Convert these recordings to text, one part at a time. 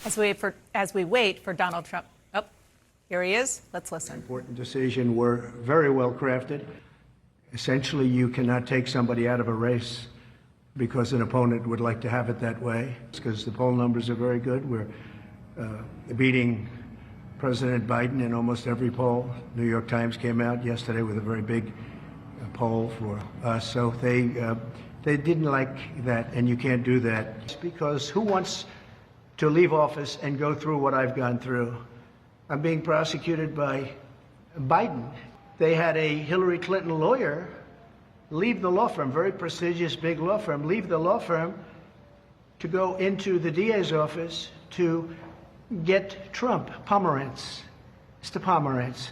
As we wait for Donald Trump. Oh, here he is. Let's listen. Important decision were very well crafted. Essentially, you cannot take somebody out of a race because an opponent would like to have it that way. It's because the poll numbers are very good. We're beating President Biden in almost every poll. New York Times came out yesterday with a very big poll for us. So they didn't like that, and you can't do that. It's because who wants to leave office and go through what I've gone through? I'm being prosecuted by Biden. They had a Hillary Clinton lawyer leave the law firm, very prestigious big law firm, leave the law firm to go into the DA's office to get Trump, Pomerantz, Mr. Pomerantz.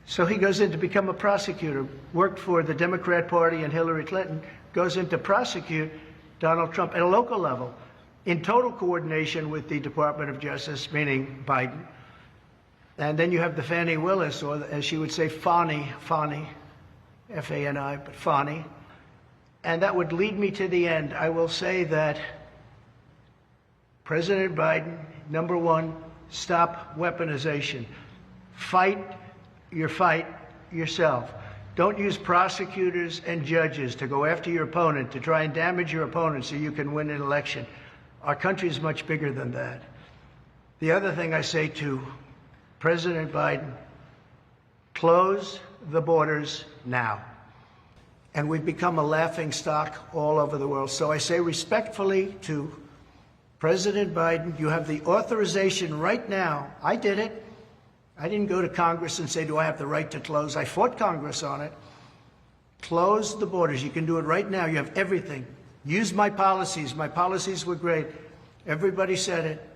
So he goes in to become a prosecutor, worked for the Democrat Party and Hillary Clinton, goes in to prosecute Donald Trump at a local level in total coordination with the Department of Justice, meaning Biden. And then you have the Fani Willis, or as she would say, Fani, F-A-N-I, but Fani. And that would lead me to the end. I will say that President Biden, number one, stop weaponization. Fight your fight yourself. Don't use prosecutors and judges to go after your opponent, to try and damage your opponent so you can win an election. Our country is much bigger than that. The other thing I say to President Biden, close the borders now. And we've become a laughing stock all over the world. So I say respectfully to President Biden, you have the authorization right now. I did it. I didn't go to Congress and say, do I have the right to close? I fought Congress on it. Close the borders. You can do it right now. You have everything. Use my policies. My policies were great. Everybody said it.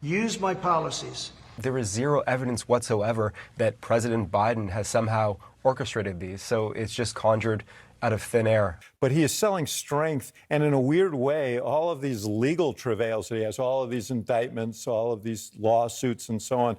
Use my policies. There is zero evidence whatsoever that President Biden has somehow orchestrated these, so it's just conjured out of thin air. But he is selling strength, and in a weird way, all of these legal travails that he has, all of these indictments, all of these lawsuits and so on,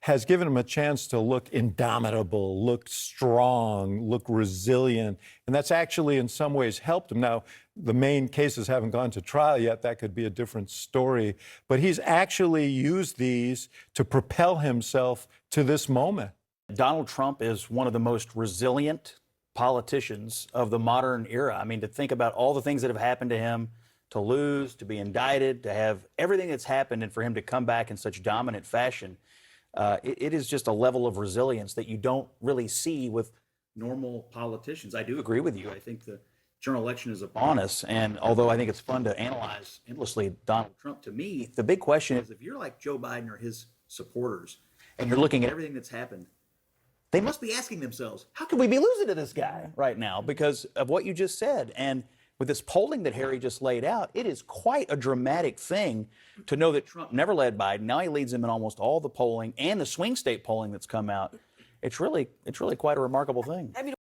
has given him a chance to look indomitable, look strong, look resilient. And that's actually in some ways helped him. Now, the main cases haven't gone to trial yet. That could be a different story. But he's actually used these to propel himself to this moment. Donald Trump is one of the most resilient politicians of the modern era. I mean, to think about all the things that have happened to him, to lose, to be indicted, to have everything that's happened, and for him to come back in such dominant fashion, it is just a level of resilience that you don't really see with normal politicians. I do agree with you. I think the general election is upon us, and although I think it's fun to analyze endlessly Donald Trump, to me, the big question is, if you're like Joe Biden or his supporters, and you're looking at everything that's happened, they must be asking themselves, how can we be losing to this guy right now because of what you just said? And with this polling that Harry just laid out, it is quite a dramatic thing to know that Trump never led Biden. Now he leads him in almost all the polling and the swing state polling that's come out. It's really quite a remarkable thing.